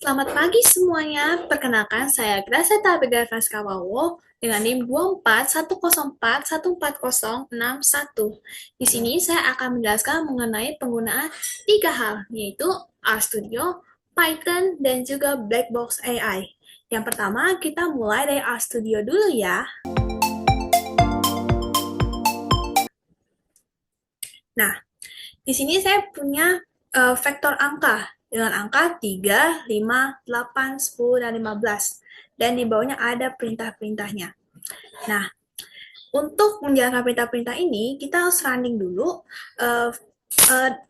Selamat pagi semuanya. Perkenalkan, saya Gracia Tabega Raskawawo dengan NIM 2414414061. Di sini saya akan menjelaskan mengenai penggunaan tiga hal, yaitu RStudio, Python, dan juga Blackbox AI. Yang pertama, kita mulai dari RStudio dulu ya. Nah, di sini saya punya vektor angka dengan angka 3, 5, 8, 10, dan 15. Dan di bawahnya ada perintah-perintahnya. Nah, untuk menjalankan perintah-perintah ini, kita harus running dulu uh,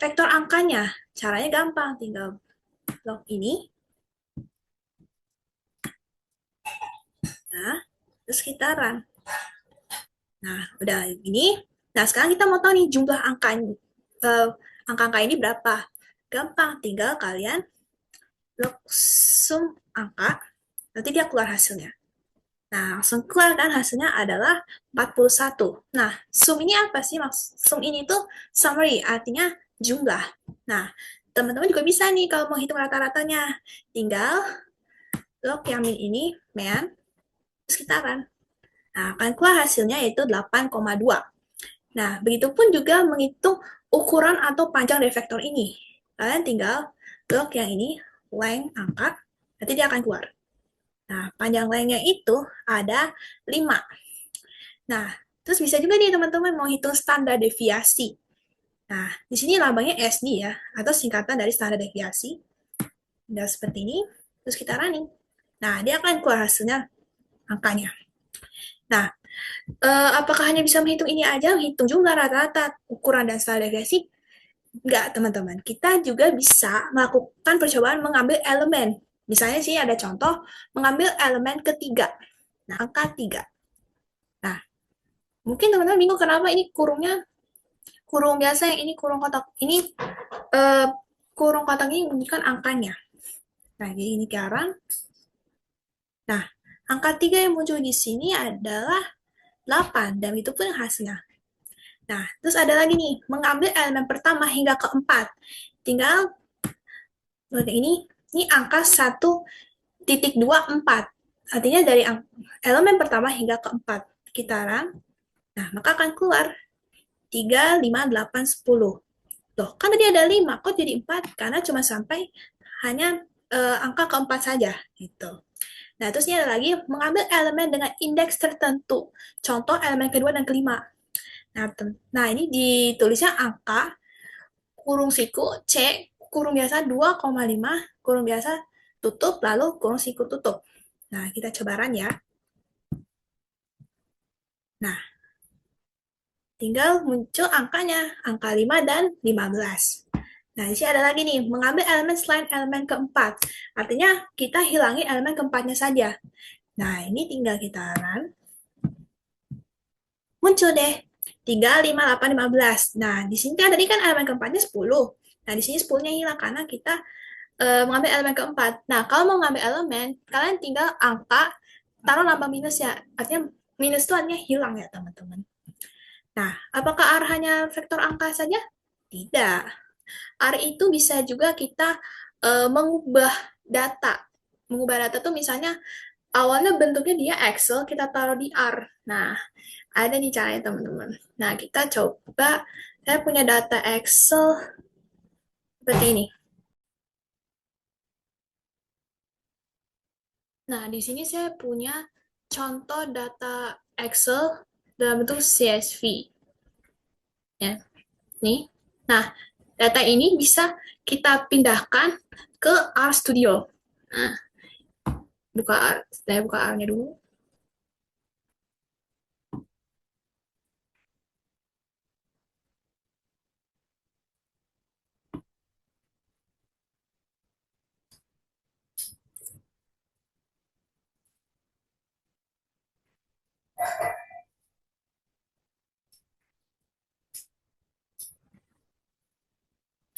vektor angkanya. Caranya gampang, tinggal log ini. Nah, terus kita run. Nah, udah ini. Nah, sekarang kita mau tahu nih jumlah angka-angka ini berapa. Gampang, tinggal kalian log sum angka, nanti dia keluar hasilnya. Nah, langsung keluar kan hasilnya adalah 41. Nah, sum ini apa sih? Sum ini tuh summary, artinya jumlah. Nah, teman-teman juga bisa nih kalau mau hitung rata-ratanya. Tinggal log yang min ini, men, terus kita run. Nah, akan keluar hasilnya yaitu 8,2. Nah, begitupun juga menghitung ukuran atau panjang dari vektor ini. Kalian tinggal log yang ini, length angka, nanti dia akan keluar. Nah, panjang lengthnya itu ada 5. Nah, terus bisa juga nih teman-teman mau hitung standar deviasi. Nah, di sini lambangnya SD ya, atau singkatan dari standar deviasi. Udah seperti ini, terus kita running. Nah, dia akan keluar hasilnya angkanya. Nah, apakah hanya bisa menghitung ini aja, menghitung jumlah rata-rata, ukuran, dan standar deviasi? Enggak, teman-teman. Kita juga bisa melakukan percobaan mengambil elemen. Misalnya sih ada contoh, mengambil elemen ketiga. Nah, angka 3. Nah, mungkin teman-teman bingung kenapa ini kurungnya kurung biasa, yang ini kurung kotak. Ini eh, kurung kotak ini menunjukkan angkanya. Nah, jadi ini sekarang. Nah, angka 3 yang muncul di sini adalah 8, dan itu pun hasilnya. Nah, terus ada lagi nih, mengambil elemen pertama hingga keempat. Tinggal ini angka 1,24. Artinya dari elemen pertama hingga keempat. Kita run. Nah, maka akan keluar 3, 5, 8, 10. Loh, kan tadi ada 5, kok jadi 4? Karena cuma sampai hanya angka keempat saja, gitu. Nah, terus ini ada lagi, mengambil elemen dengan indeks tertentu. Contoh elemen kedua dan kelima. Nah, ini ditulisnya angka, kurung siku, C, kurung biasa 2,5, kurung biasa tutup, lalu kurung siku tutup. Nah, kita coba run ya. Nah, tinggal muncul angkanya, angka 5 dan 15. Nah, di sini ada lagi nih, mengambil elemen selain elemen keempat. Artinya, kita hilangi elemen keempatnya saja. Nah, ini tinggal kita run. Muncul deh. 3, 5, 8, 15. Nah, di sini kan tadi kan elemen keempatnya 10. Nah, di sini 10-nya hilang karena kita mengambil elemen keempat. Nah, kalau mau mengambil elemen, kalian tinggal angka, taruh lambang minus ya. Artinya, minus itu artinya hilang ya, teman-teman. Nah, apakah R hanya vektor angka saja? Tidak. R itu bisa juga kita mengubah data. Mengubah data tuh misalnya awalnya bentuknya dia Excel, kita taruh di R. Nah, ada nih caranya teman-teman. Nah, kita coba, saya punya data Excel seperti ini. Nah, di sini saya punya contoh data Excel dalam bentuk CSV. Ya, nih. Nah, data ini bisa kita pindahkan ke RStudio. Nah, saya buka R-nya dulu.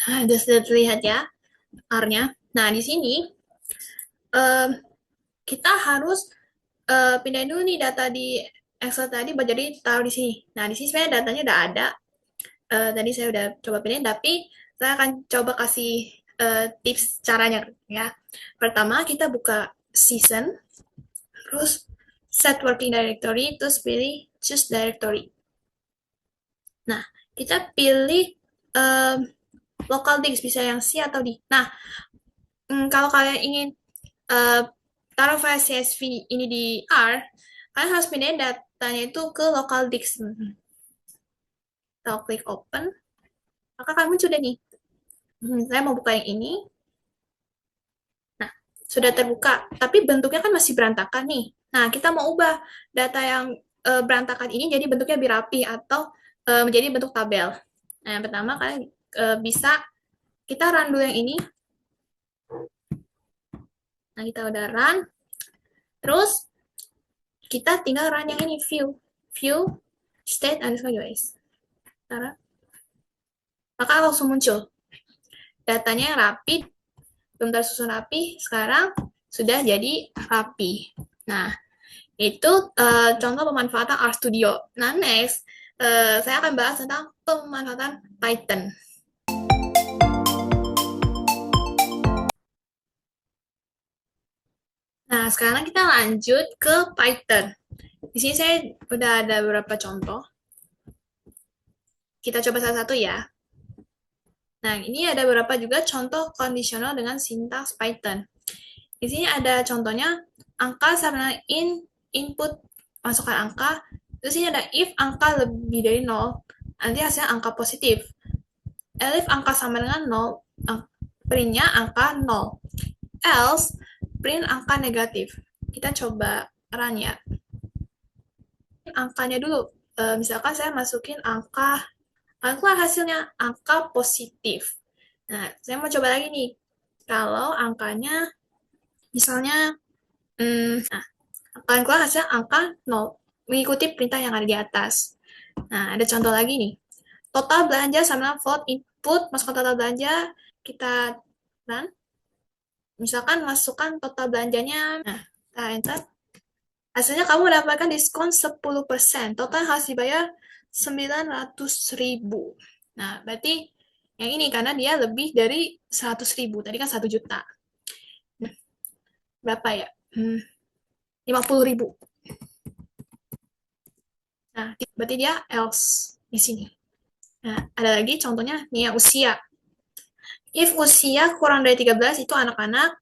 Nah, sudah terlihat ya R-nya. Nah, di sini um, kita harus pindahin dulu nih data di Excel tadi, jadi taruh di sini. Nah, di sini sebenarnya datanya udah ada. Tadi saya udah coba pindahin, tapi saya akan coba kasih tips caranya ya. Pertama kita buka season, terus set working directory, terus pilih choose directory. Nah, kita pilih local disk, bisa yang C atau D. Nah, kalau kalian ingin uh, taruh file CSV ini di R, kalian harus pindahin datanya itu ke local disk. Kita klik open, maka kalian muncul deh nih. Saya mau buka yang ini. Nah, sudah terbuka, tapi bentuknya kan masih berantakan nih. Nah, kita mau ubah data yang berantakan ini jadi bentuknya lebih rapi atau menjadi bentuk tabel. Nah, yang pertama kalian bisa kita run dulu yang ini. Nah, kita udah run. Terus kita tinggal run yang ini, view state underscore US. Maka langsung muncul datanya yang rapi, belum tersusun rapi, sekarang sudah jadi rapi. Nah, itu contoh pemanfaatan RStudio. Nah, next, saya akan bahas tentang pemanfaatan Python. Nah, sekarang kita lanjut ke Python. Di sini saya udah ada beberapa contoh. Kita coba salah satu ya. Nah, ini ada beberapa juga contoh kondisional dengan sintaks Python. Di sini ada contohnya angka sama input masukkan angka. Terus ini ada if angka lebih dari 0, nanti hasilnya angka positif. Elif angka sama dengan 0, printnya angka 0. Else, print angka negatif. Kita coba run ya. Angkanya dulu. Misalkan saya masukin angka hasilnya angka positif. Nah, saya mau coba lagi nih. Kalau angkanya misalnya nah, akan keluar hasil angka 0 mengikuti perintah yang ada di atas. Nah, ada contoh lagi nih. Total belanja sama vote input, masukkan total belanja, kita run. Misalkan masukkan total belanjanya, nah, kita enter. Hasilnya kamu mendapatkan diskon 10%, total harus dibayar 900.000. Nah, berarti yang ini karena dia lebih dari 100.000, tadi kan 1 juta. Nah, berapa ya? 50.000. Nah, berarti dia else di sini. Nah, ada lagi contohnya nih ya, usia. If usia kurang dari 13 itu anak-anak,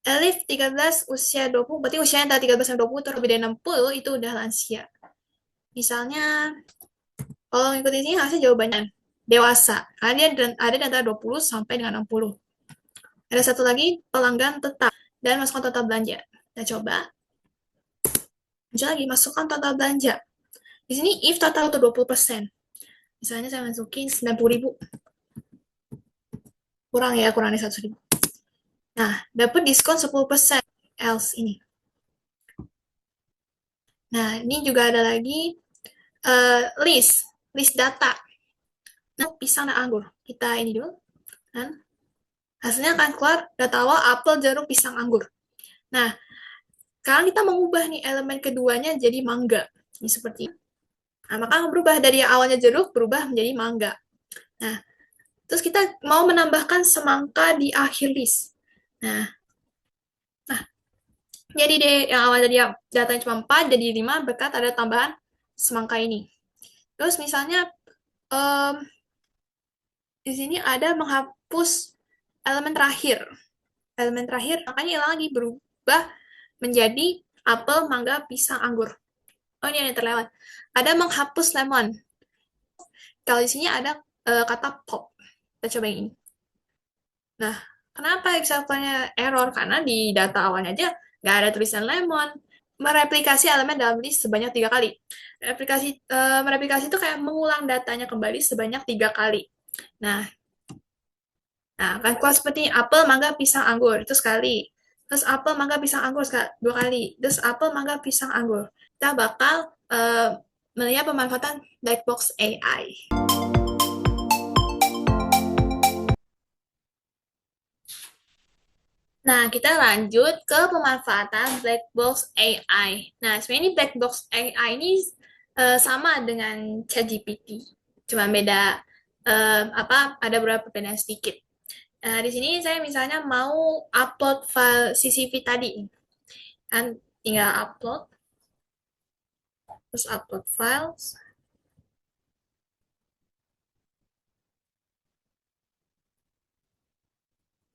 Elif 13 usia 20, berarti usianya antara 13 dan 20 terlebih dari 60 itu udah lansia. Misalnya, kalau ngikutin sini hasil jawabannya dewasa, karena dia ada di antara 20 sampai dengan 60. Ada satu lagi, pelanggan tetap, dan masukkan total belanja. Kita coba. Muncul lagi, masukkan total belanja. Di sini if total itu 20%. Misalnya saya masukin 90.000. Kurang ya, kurang dari 100.000. Nah, dapat diskon 10% else ini. Nah, ini juga ada lagi list data. Nah, pisang dan anggur. Kita ini dulu. Dan hasilnya akan keluar data awal apel, jeruk, pisang, anggur. Nah, sekarang kita mengubah nih elemen keduanya jadi mangga. Ini seperti ini. Nah, maka berubah dari awalnya jeruk berubah menjadi mangga. Nah, terus kita mau menambahkan semangka di akhir list. Nah, jadi deh yang awal tadi datanya cuma 4 jadi 5 berkat ada tambahan semangka ini. Terus misalnya um, di sini ada menghapus elemen terakhir. Elemen terakhir makanya hilang lagi berubah menjadi apel, mangga, pisang, anggur. Oh ini ada terlewat. Ada menghapus lemon. Kalau di sini ada kata pop. Kita coba yang ini. Nah, kenapa example-nya error? Karena di data awalnya aja nggak ada tulisan lemon. Mereplikasi elemen dalam list sebanyak 3 kali. Mereplikasi itu kayak mengulang datanya kembali sebanyak 3 kali. Nah, kan keluar seperti apel, mangga, pisang, anggur itu sekali. Terus apel, mangga, pisang, anggur 2 kali. Terus apel, mangga, pisang, anggur. Kita bakal melihat pemanfaatan Blackbox AI. Nah, kita lanjut ke pemanfaatan Blackbox AI. Nah, sebenarnya ini Blackbox AI ini sama dengan ChatGPT. Cuma beda ada beberapa perbedaan sedikit. Nah, di sini saya misalnya mau upload file CCV tadi. Kan tinggal upload, terus upload files.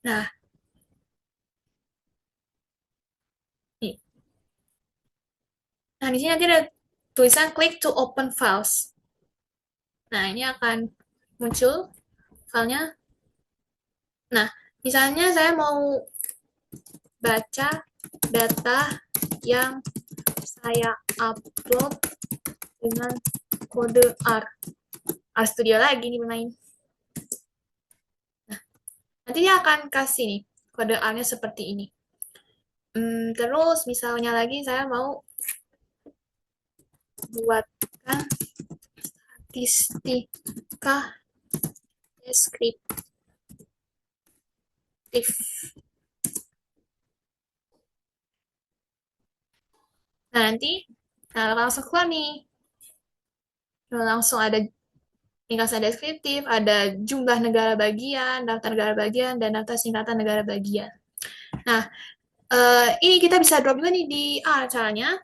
Nah, nih. Nah, di sini nanti ada tulisan click to open files. Nah, ini akan muncul filenya. Nah, misalnya saya mau baca data yang saya upload dengan kode R. RStudio lagi nih bermain. Nanti dia akan kasih nih kode R-nya seperti ini. Terus misalnya lagi saya mau buatkan statistika deskriptif. Nah, nanti langsung keluar nih. Langsung ada ringkasan deskriptif, ada jumlah negara bagian, daftar negara bagian, dan daftar singkatan negara bagian. Nah, ini kita bisa drop juga nih di A caranya.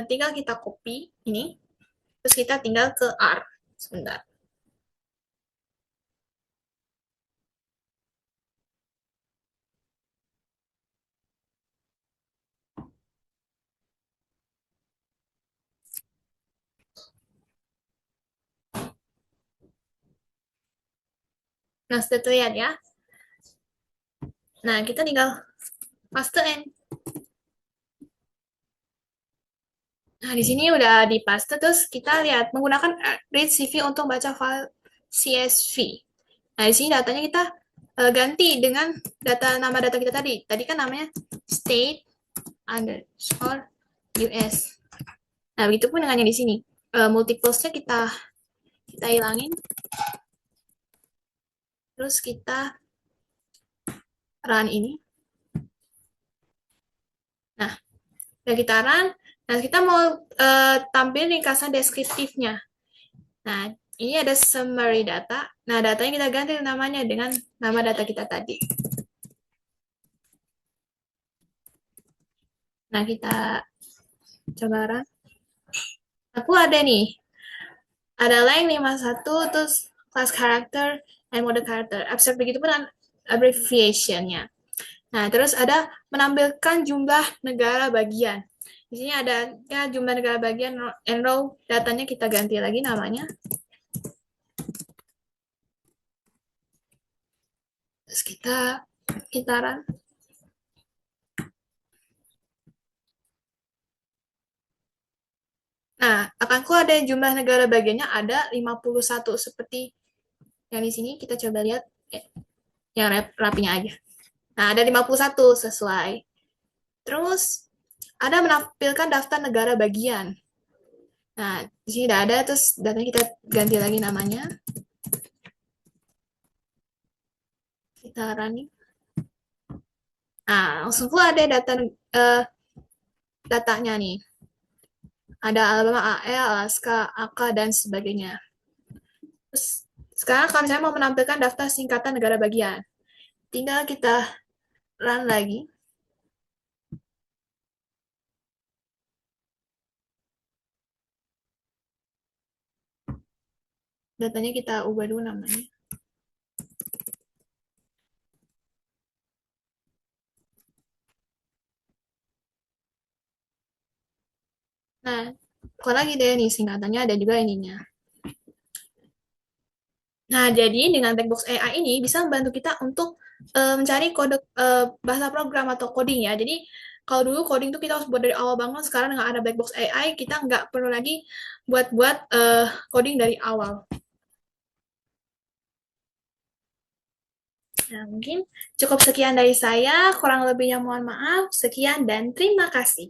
Tinggal kita copy ini, terus kita tinggal ke R. Sebentar. Nah, sudah terlihat ya. Nah, kita tinggal paste N. Nah, di sini udah di paste, terus kita lihat menggunakan read CV untuk baca file CSV. Nah, di sini datanya kita ganti dengan nama data kita tadi. Tadi kan namanya state underscore US. Nah, begitu pun dengan yang di sini. Multiples-nya kita hilangin. Terus kita run ini. Nah, udah kita run. Nah, kita mau tampil ringkasan deskriptifnya. Nah, ini ada summary data. Nah, datanya kita ganti namanya dengan nama data kita tadi. Nah, kita coba run. Aku ada nih. Ada length 51, terus class character, and mode character. Abstract begitu pun abbreviation-nya. Nah, terus ada menampilkan jumlah negara bagian. Di sini ada ya, jumlah negara bagian and row, datanya kita ganti lagi namanya. Terus kita run. Nah, akan keluar ada jumlah negara bagiannya ada 51 seperti yang di sini. Kita coba lihat yang rapinya aja. Nah, ada 51 sesuai. Terus ada menampilkan daftar negara bagian. Nah, di sini udah ada, terus datanya kita ganti lagi namanya. Kita running. Nah, langsung keluar ada datanya nih. Ada Alabama, AL, Alaska, AK, dan sebagainya. Terus, sekarang kalau misalnya mau menampilkan daftar singkatan negara bagian, tinggal kita run lagi. Datanya kita ubah dulu namanya. Nah, kalau lagi deh nih singkatannya ada juga ininya. Nah, jadi dengan Blackbox AI ini bisa membantu kita untuk mencari kode bahasa program atau coding ya. Jadi kalau dulu coding tuh kita harus buat dari awal banget. Sekarang dengan ada Blackbox AI kita nggak perlu lagi buat-buat coding dari awal. Nah, mungkin cukup sekian dari saya. Kurang lebihnya mohon maaf. Sekian dan terima kasih.